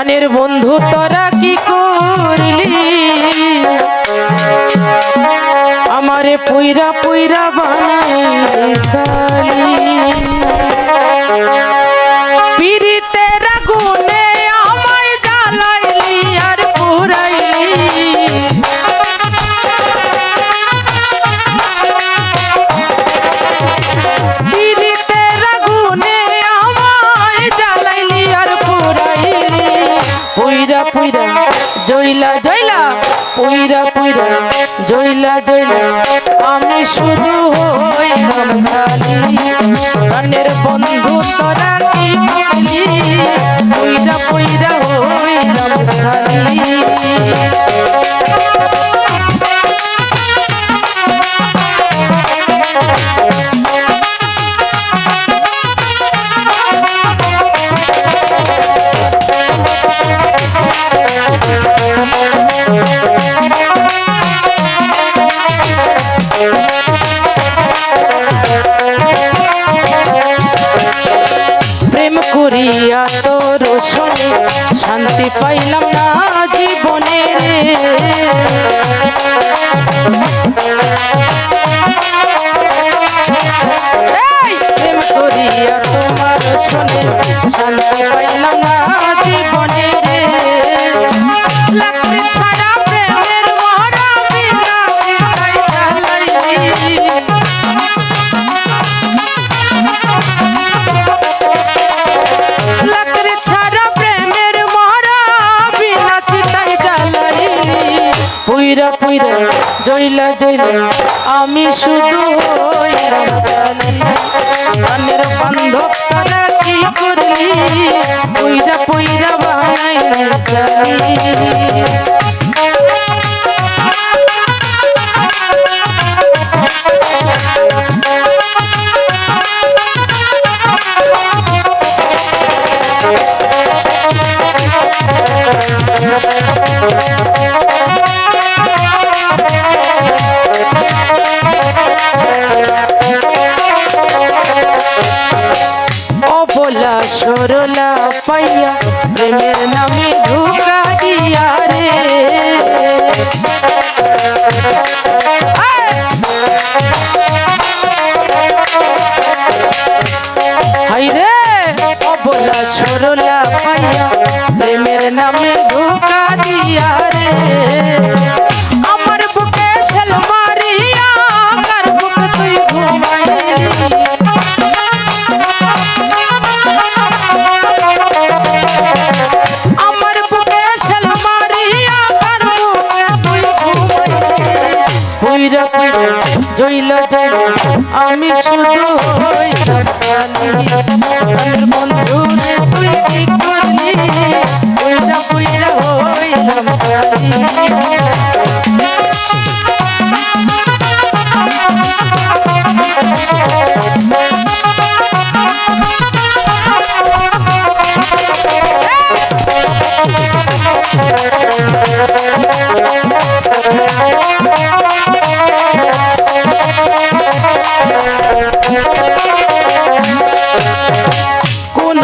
প্রাণের বন্ধু তোরা কি করলি আমারে পুইরা পুইরা বানাইলি সালি পীড়িতের আগুনে আমায় জ্বালাইলি আর পুরাইলি পীড়িতের আগুনে আমায় জ্বালাইলি আর পুরাইলি পুইরা পুইরা জইলা জইলা পুইরা পুইরা জইলা জইলা আমি শুধু হইলাম সালি প্রাণের বন্ধু তোরা কি করলি পুইরা পুইরা হইলাম সালি করিয়া তোর সনে শান্তি পাইলাম না জীবনে রে প্রেম করিয়া তোমার সনে শান্তি পাইলাম না জীবনে রে লাকড়ি ছাড়া প্রেমের মরা বিনা চিতাই জ্বালাইলি লাকড়ি ছাড়া প্রেমের মরা বিনা চিতাই জ্বালাইলি পুইরা পুইরা জইলা জইলা আমি শুধু হইলাম সালি প্রাণের বান্ধব তোরা কি করলি পুইরা পুইরা বানাইলি সালি बोला सरोला पाइया प्रेमेर नामे धोखा दिया रे हाय रे ओ बोला सरोला पाइया प्रेमेर नामे धोखा दिया रे আমার বুকে ছেল মারিয়া কার বুক তুই ঘুমাইলি পুইরা পুইরা জইলা জইলা আমি শুধু হইলাম সালি প্রাণের বন্ধু রে তুই কি করলি পুইরা পুইরা হইলাম সালি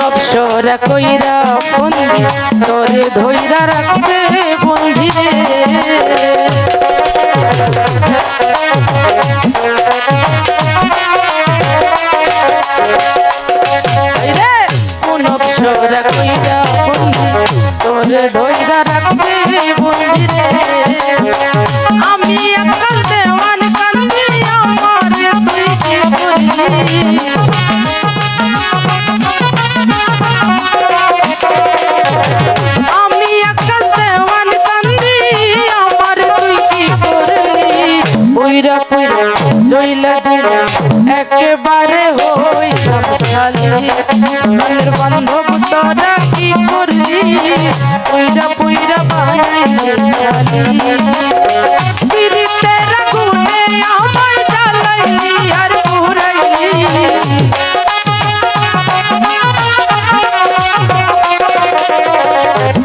অপসরা কইরা বন্দি তোরে ধইরা রাখছে বন্ধি রে কোন অপসরা কইরা বন্দি তোরে ধইরা রাখছে বন্ধি রে আমি আকাশ দেওয়ান কান্দি আমার তুই কি করলি আমি আকাশ দেওয়ান কান্দি আমার তুই কি করলি পুইরা পুইরা জইলা জইলা একেবারে হইলাম সালি প্রাণের বান্ধব তোরা কি করলি পুইরা পুইরা বানাইলি সালি পীড়িতের আগুনে আমায় জ্বালাইলি আর পুরাইলি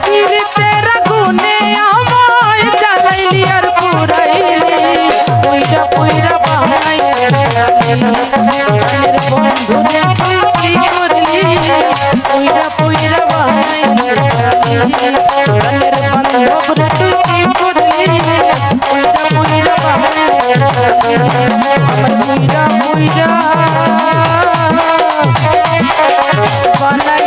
পীড়িতের আগুনে আমায় জ্বালাইলি আর পুরাইলি পুইরা পুইরা বানাইলি প্রাণের বন্ধু রে তুই কি করলি পুইরা পুইরা বানাইলি প্রাণের বান্ধব রে তুই কি করলি পুইরা পুইরা আমার পুইরা পুইরা বানাই